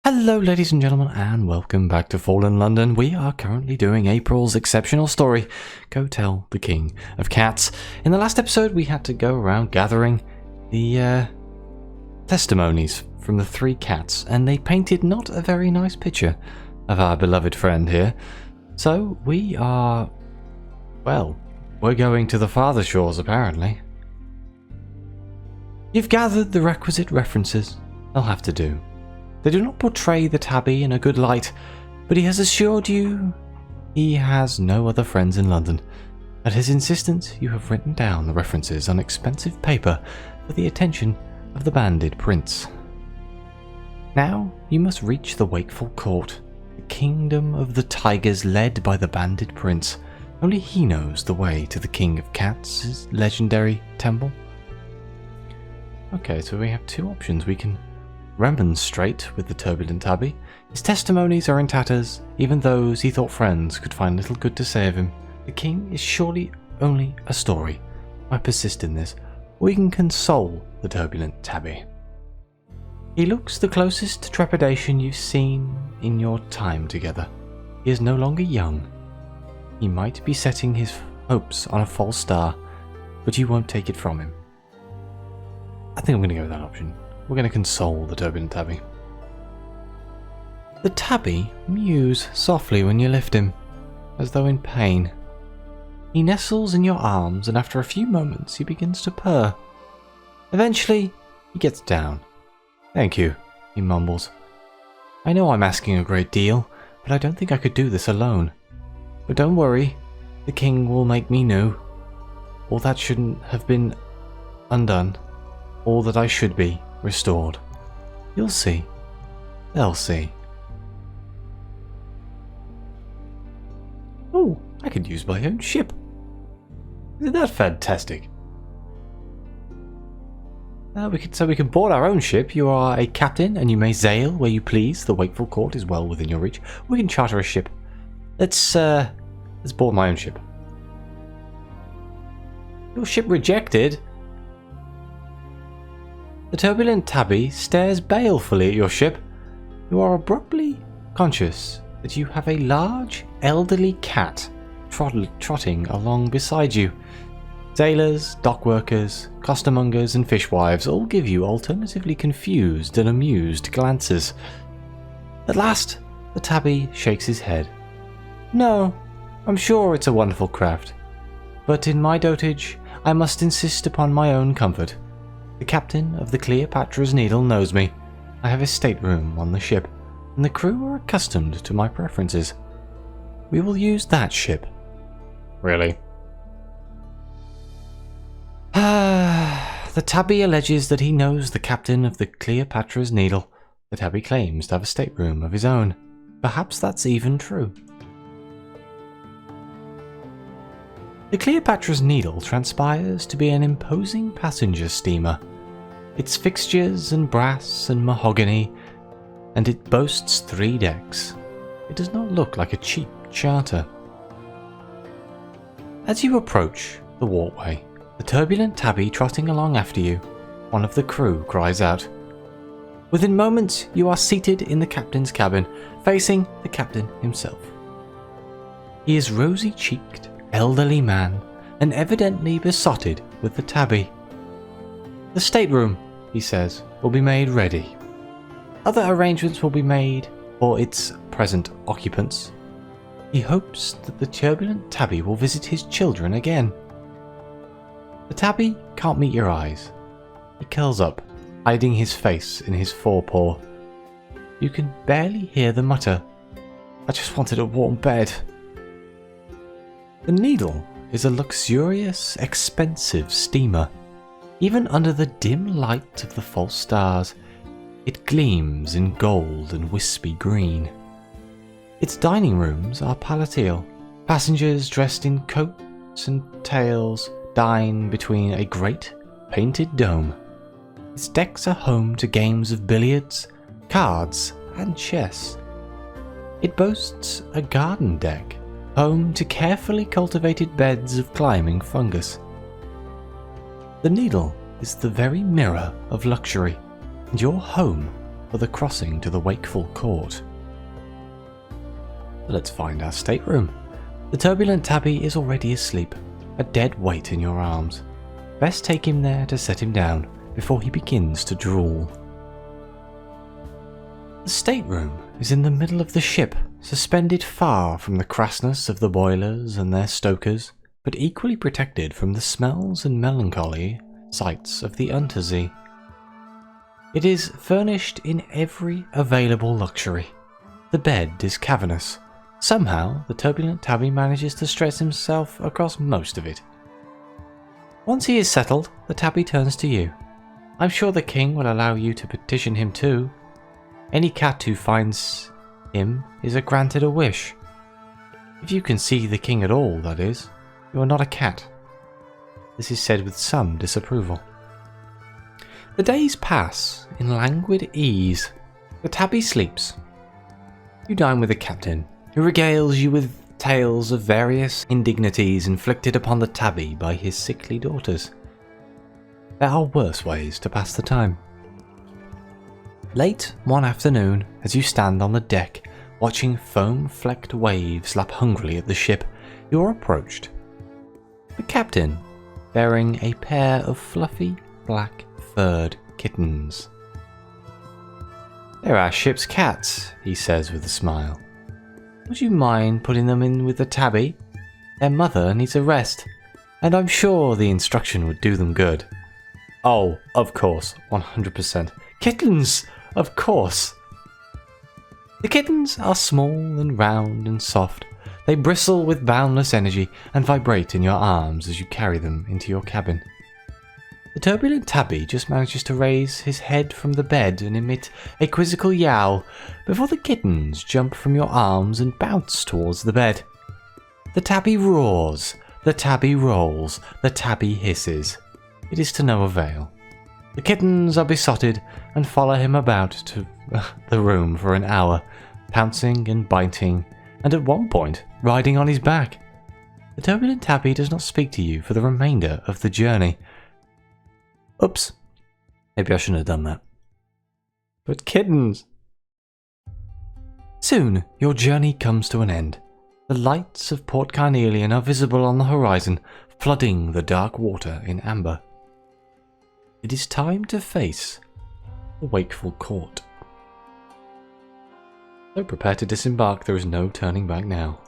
Hello ladies and gentlemen, and welcome back to Fallen London. We are currently doing April's exceptional story, Go Tell the King of Cats. In the last episode we had to go around gathering the testimonies from the three cats, and they painted not a very nice picture of our beloved friend here. So we are, well, we're going to the farther shores apparently. You've gathered the requisite references. They'll have to do. They do not portray the tabby in a good light, but he has assured you he has no other friends in London. At his insistence, you have written down the references on expensive paper for the attention of the banded prince. Now you must reach the Wakeful Court, the kingdom of the tigers led by the banded prince. Only he knows the way to the King of Cats' legendary temple. Okay, so we have two options. We can remonstrate with the turbulent tabby. His testimonies are in tatters, even those he thought friends could find little good to say of him. The king is surely only a story. I persist in this. We can console the turbulent tabby. He looks the closest to trepidation you've seen in your time together. He is no longer young. He might be setting his hopes on a false star, but you won't take it from him. I think I'm going to go with that option. We're going to console the turbulent tabby. The tabby mews softly when you lift him, as though in pain. He nestles in your arms, and after a few moments he begins to purr. Eventually, he gets down. "Thank you," he mumbles. "I know I'm asking a great deal, but I don't think I could do this alone. But don't worry, the king will make me new. All that shouldn't have been undone. All that I should be restored. You'll see. They'll see." Oh, I could use my own ship. Isn't that fantastic? We can board our own ship. You are a captain and you may sail where you please. The Wakeful Court is well within your reach. We can charter a ship. Let's board my own ship. Your ship rejected? The turbulent tabby stares balefully at your ship. You are abruptly conscious that you have a large, elderly cat trotting along beside you. Sailors, dockworkers, costermongers and fishwives all give you alternatively confused and amused glances. At last, the tabby shakes his head. "No, I'm sure it's a wonderful craft, but in my dotage I must insist upon my own comfort. The captain of the Cleopatras Needle knows me. I have a stateroom on the ship, and the crew are accustomed to my preferences. We will use that ship." "Really?" The tabby alleges that he knows the captain of the Cleopatras Needle. The tabby claims to have a stateroom of his own. Perhaps that's even true. The Cleopatras Needle transpires to be an imposing passenger steamer. Its fixtures and brass and mahogany, and it boasts 3 decks. It does not look like a cheap charter. As you approach the walkway, the turbulent tabby trotting along after you, one of the crew cries out. Within moments, you are seated in the captain's cabin, facing the captain himself. He is rosy-cheeked, elderly man, and evidently besotted with the tabby. "The stateroom," he says, "will be made ready. Other arrangements will be made for its present occupants. He hopes that the turbulent tabby will visit his children again." The tabby can't meet your eyes. He curls up, hiding his face in his forepaw. You can barely hear the mutter, "I just wanted a warm bed." The Needle is a luxurious, expensive steamer. Even under the dim light of the false stars, it gleams in gold and wispy green. Its dining rooms are palatial. Passengers dressed in coats and tails dine between a great painted dome. Its decks are home to games of billiards, cards, and chess. It boasts a garden deck, home to carefully cultivated beds of climbing fungus. The Needle is the very mirror of luxury, and your home for the crossing to the Wakeful Court. Let's find our stateroom. The turbulent tabby is already asleep, a dead weight in your arms. Best take him there to set him down before he begins to drool. The stateroom is in the middle of the ship, suspended far from the crassness of the boilers and their stokers, but equally protected from the smells and melancholy sights of the Untersee. It is furnished in every available luxury. The bed is cavernous. Somehow, the turbulent tabby manages to stretch himself across most of it. Once he is settled, the tabby turns to you. I'm sure the king will allow you to petition him too. Any cat who finds him is granted a wish. If you can see the king at all, that is, you are not a cat. This is said with some disapproval. The days pass in languid ease. The tabby sleeps. You dine with the captain, who regales you with tales of various indignities inflicted upon the tabby by his sickly daughters. There are worse ways to pass the time. Late one afternoon, as you stand on the deck, watching foam-flecked waves lap hungrily at the ship, you are approached. The captain, bearing a pair of fluffy, black-furred kittens. "They're our ship's cats," he says with a smile. "Would you mind putting them in with the tabby? Their mother needs a rest, and I'm sure the instruction would do them good." "Oh, of course, 100%. Kittens, of course." The kittens are small and round and soft. They bristle with boundless energy and vibrate in your arms as you carry them into your cabin. The turbulent tabby just manages to raise his head from the bed and emit a quizzical yowl before the kittens jump from your arms and bounce towards the bed. The tabby roars, the tabby rolls, the tabby hisses. It is to no avail. The kittens are besotted and follow him about to the room for an hour, pouncing and biting, and at one point riding on his back. The turbulent tabby does not speak to you for the remainder of the journey. Oops. Maybe I shouldn't have done that. But kittens! Soon, your journey comes to an end. The lights of Port Carnelian are visible on the horizon, flooding the dark water in amber. It is time to face the Wakeful Court. So prepare to disembark, there is no turning back now.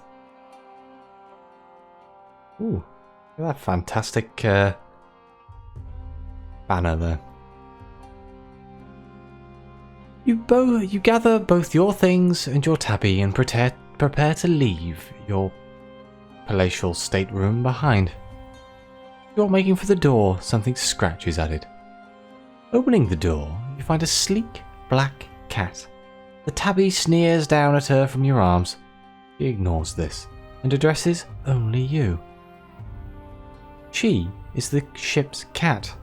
Ooh, look at that fantastic banner there. You gather both your things and your tabby and prepare to leave your palatial stateroom behind. You're making for the door, something scratches at it. Opening the door, you find a sleek black cat. The tabby sneers down at her from your arms. She ignores this and addresses only you. She is the ship's cat.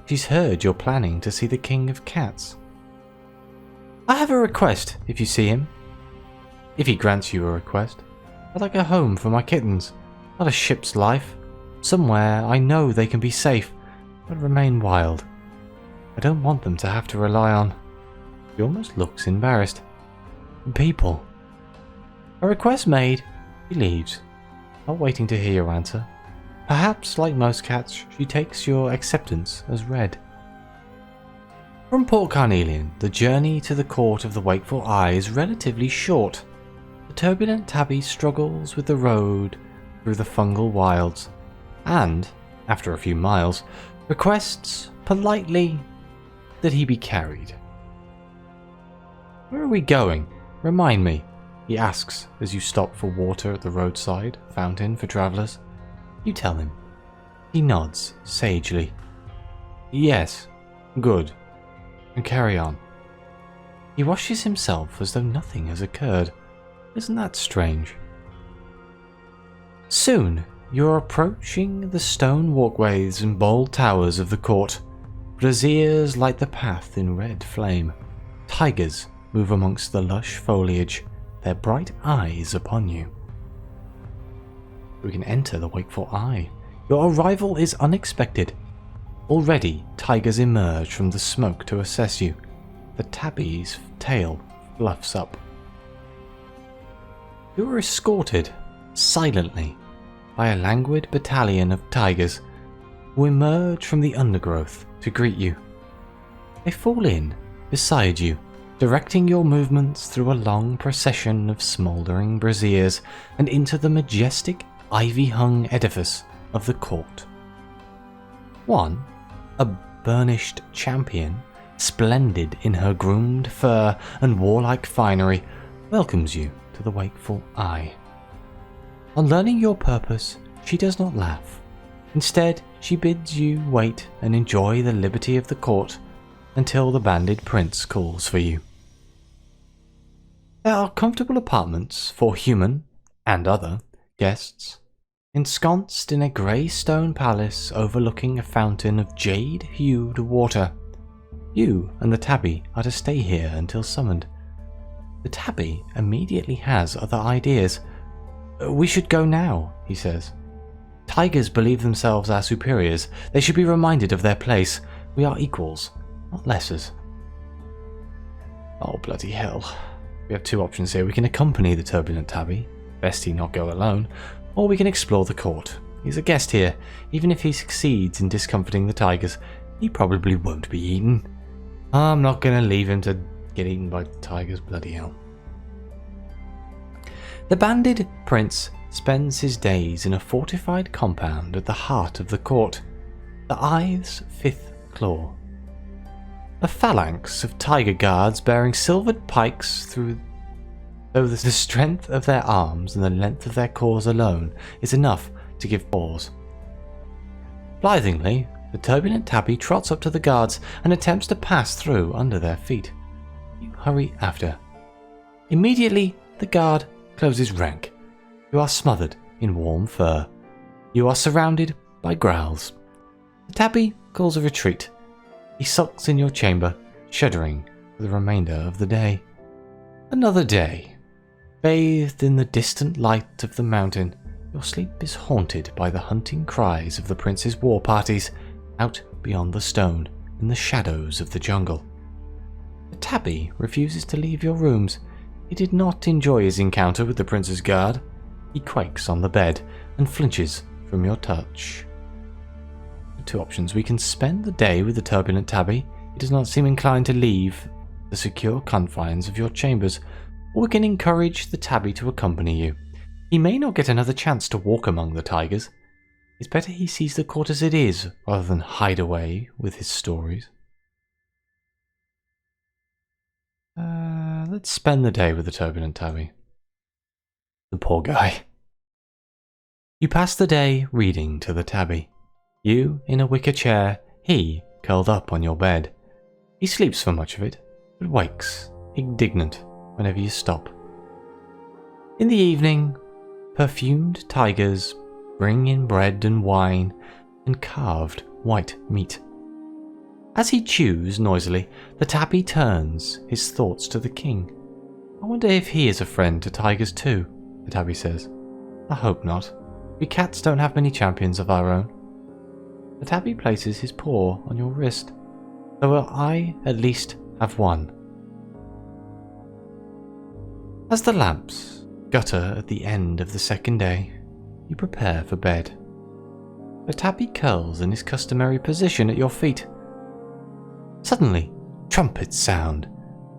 She's heard you're planning to see the King of Cats. "I have a request if you see him." If he grants you a request, "I'd like a home for my kittens, not a ship's life. Somewhere I know they can be safe, but remain wild. I don't want them to have to rely on..." He almost looks embarrassed. "People." A request made, he leaves, not waiting to hear your answer. Perhaps, like most cats, she takes your acceptance as read. From Port Carnelian, the journey to the court of the Wakeful Eye is relatively short. The turbulent tabby struggles with the road through the fungal wilds, and, after a few miles, requests politely that he be carried. "Where are we going? Remind me," he asks as you stop for water at the roadside fountain for travellers. You tell him. He nods sagely. "Yes, good," and carry on. He washes himself as though nothing has occurred. Isn't that strange? Soon you're approaching the stone walkways and bold towers of the court. Braziers light the path in red flame. Tigers move amongst the lush foliage, their bright eyes upon you. We can enter the Wakeful Eye. Your arrival is unexpected. Already, tigers emerge from the smoke to assess you. the tabby's tail fluffs up. You are escorted silently by a languid battalion of tigers who emerge from the undergrowth to greet you. They fall in beside you, directing your movements through a long procession of smouldering braziers and into the majestic ivy-hung edifice of the court. One, a burnished champion, splendid in her groomed fur and warlike finery, welcomes you to the Wakeful Eye. On learning your purpose, she does not laugh. Instead, she bids you wait and enjoy the liberty of the court until the banded prince calls for you. There are comfortable apartments for human and other guests, ensconced in a grey stone palace overlooking a fountain of jade-hued water. You and the tabby are to stay here until summoned. The tabby immediately has other ideas. "We should go now," he says. "Tigers believe themselves our superiors. They should be reminded of their place. We are equals, not lessers." Oh, bloody hell. We have two options here. We can accompany the turbulent tabby, best he not go alone, or we can explore the court. He's a guest here. Even if he succeeds in discomforting the tigers, he probably won't be eaten. I'm not going to leave him to get eaten by tigers, bloody hell. The banded prince spends his days in a fortified compound at the heart of the court, the Eye's fifth claw. A phalanx of tiger guards bearing silvered pikes through though the strength of their arms and the length of their claws alone is enough to give pause. Blithely, the turbulent tabby trots up to the guards and attempts to pass through under their feet. You hurry after. Immediately, the guard closes rank. You are smothered in warm fur. You are surrounded by growls. The tabby calls a retreat. He sulks in your chamber, shuddering for the remainder of the day. Another day. Bathed in the distant light of the mountain, your sleep is haunted by the hunting cries of the prince's war parties out beyond the stone in the shadows of the jungle. The tabby refuses to leave your rooms. He did not enjoy his encounter with the prince's guard. He quakes on the bed and flinches from your touch. Two options. We can spend the day with the turbulent tabby. He does not seem inclined to leave the secure confines of your chambers. Or we can encourage the tabby to accompany you. He may not get another chance to walk among the tigers. It's better he sees the court as it is, rather than hide away with his stories. Let's spend the day with the turbulent tabby. The poor guy. You pass the day reading to the tabby. You in a wicker chair, he curled up on your bed. He sleeps for much of it, but wakes, indignant, whenever you stop. In the evening, perfumed tigers bring in bread and wine and carved white meat. As he chews noisily, the tabby turns his thoughts to the king. "I wonder if he is a friend to tigers too," the tabby says. "I hope not. We cats don't have many champions of our own." The tabby places his paw on your wrist. "So I at least have one." As the lamps gutter at the end of the second day, you prepare for bed. The tabby curls in his customary position at your feet. Suddenly, trumpets sound.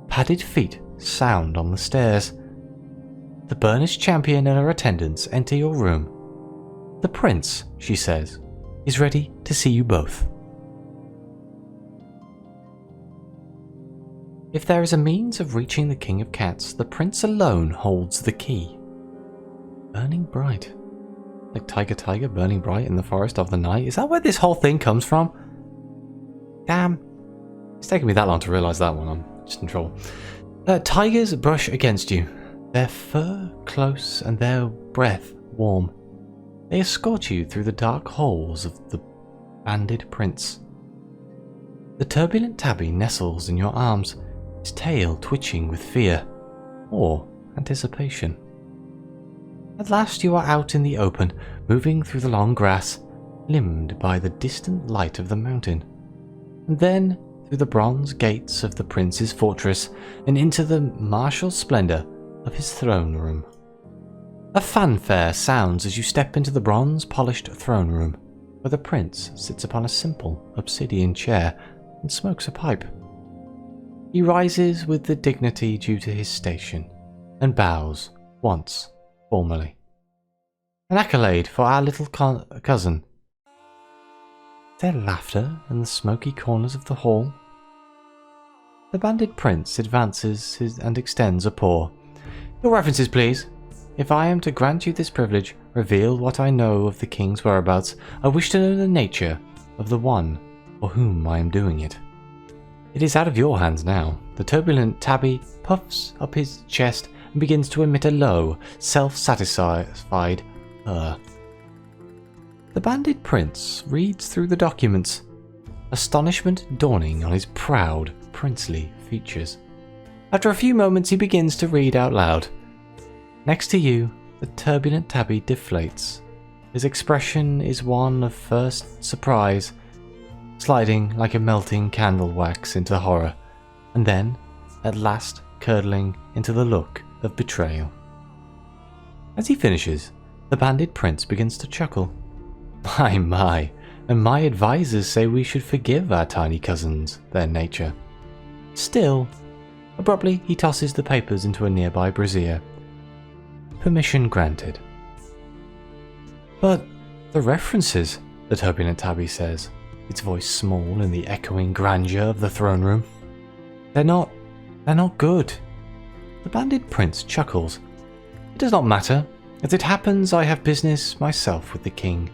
Padded feet sound on the stairs. The burnished champion and her attendants enter your room. "The prince," she says, "is ready to see you both." If there is a means of reaching the King of Cats, the prince alone holds the key. Burning bright. Like Tiger burning bright in the forest of the night. Is that where this whole thing comes from? Damn. It's taken me that long to realise that one. I'm just in trouble. Tigers brush against you. Their fur close and their breath warm. They escort you through the dark halls of the banded prince. The turbulent tabby nestles in your arms, his tail twitching with fear or anticipation. At last you are out in the open, moving through the long grass, limned by the distant light of the mountain. And then, through the bronze gates of the prince's fortress and into the martial splendor of his throne room. A fanfare sounds as you step into the bronze-polished throne room, where the prince sits upon a simple obsidian chair and smokes a pipe. He rises with the dignity due to his station and bows once formally. An accolade for our little cousin. Is there laughter in the smoky corners of the hall? The banded prince advances and extends a paw. Your references, please. If I am to grant you this privilege, reveal what I know of the king's whereabouts. I wish to know the nature of the one for whom I am doing it. It is out of your hands now. The turbulent tabby puffs up his chest and begins to emit a low, self-satisfied purr. The banded prince reads through the documents, astonishment dawning on his proud, princely features. After a few moments he begins to read out loud. Next to you, the turbulent tabby deflates. His expression is one of first surprise, sliding like a melting candle wax into horror, and then, at last, curdling into the look of betrayal. As he finishes, the banded prince begins to chuckle. My, and my advisors say we should forgive our tiny cousins their nature. Still, abruptly he tosses the papers into a nearby brazier. Permission granted. But the references, the turbulent tabby says, its voice small in the echoing grandeur of the throne room. They're not good. The banded prince chuckles. It does not matter. As it happens, I have business myself with the king.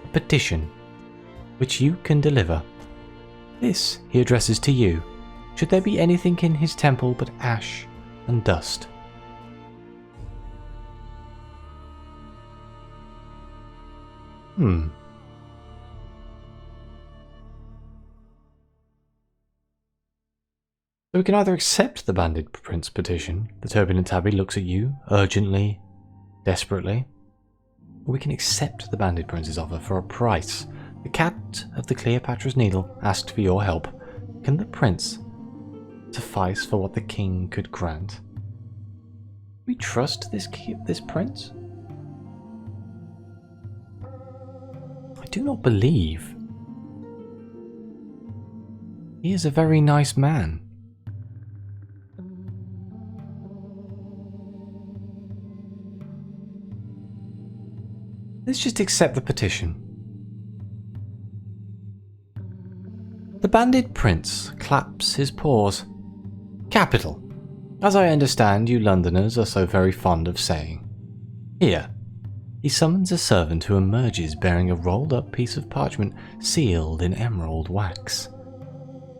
A petition, which you can deliver. This he addresses to you, should there be anything in his temple but ash and dust. So we can either accept the banded prince's petition, the turbulent tabby looks at you, urgently, desperately, or we can accept the banded prince's offer for a price. The cat of the Cleopatras Needle asked for your help. Can the prince suffice for what the king could grant? We trust this prince? I do not believe. He is a very nice man. Let's just accept the petition. The banded prince claps his paws. Capital. As I understand you Londoners are so very fond of saying. Here. He summons a servant who emerges bearing a rolled up piece of parchment sealed in emerald wax.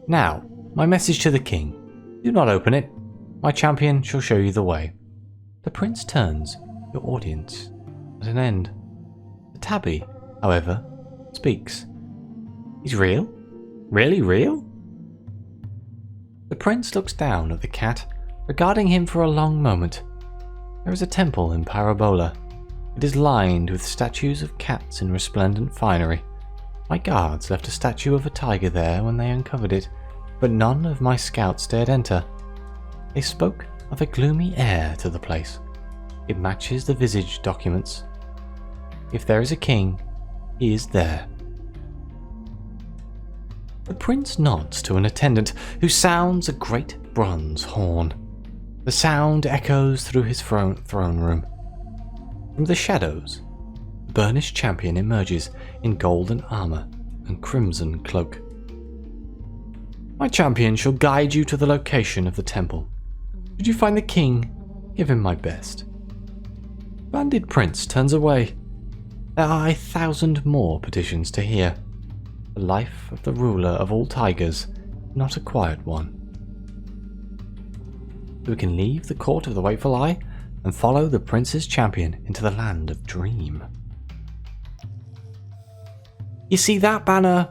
Now, my message to the king. Do not open it. My champion shall show you the way. The prince turns, your audience, at an end. The tabby, however, speaks. He's real? Really real? The prince looks down at the cat, regarding him for a long moment. There is a temple in Parabola. It is lined with statues of cats in resplendent finery. My guards left a statue of a tiger there when they uncovered it, but none of my scouts dared enter. They spoke of a gloomy air to the place. It matches the visage documents. If there is a king, he is there. The prince nods to an attendant who sounds a great bronze horn. The sound echoes through his throne room. From the shadows, the burnished champion emerges in golden armor and crimson cloak. My champion shall guide you to the location of the temple. Should you find the king, give him my best. Banded prince turns away. There are 1,000 more petitions to hear. The life of the ruler of all tigers, not a quiet one. We can leave the court of the Wakeful Eye and follow the prince's champion into the land of dream. You see, that banner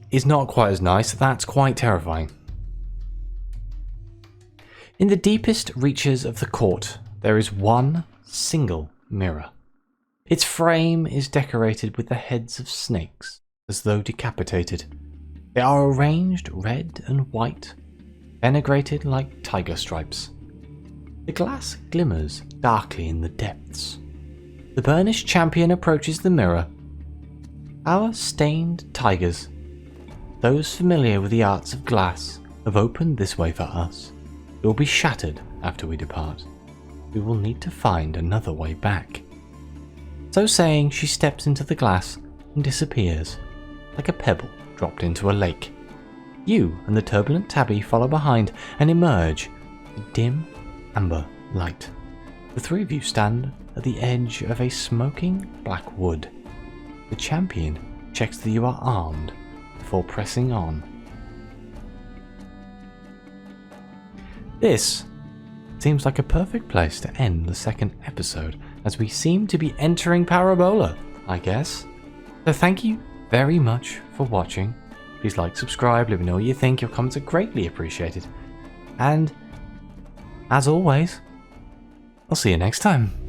is not quite as nice. That's quite terrifying. In the deepest reaches of the court, there is one single mirror. Its frame is decorated with the heads of snakes, as though decapitated. They are arranged red and white, venegrated like tiger stripes. The glass glimmers darkly in the depths. The burnished champion approaches the mirror. Our stained tigers, those familiar with the arts of glass, have opened this way for us. It will be shattered after we depart. We will need to find another way back. So saying, she steps into the glass and disappears, like a pebble dropped into a lake. You and the turbulent tabby follow behind and emerge in dim amber light. The three of you stand at the edge of a smoking black wood. The champion checks that you are armed before pressing on. This seems like a perfect place to end the second episode, as we seem to be entering Parabola, I guess. So thank you very much for watching. Please like, subscribe, let me know what you think. Your comments are greatly appreciated. And as always, I'll see you next time.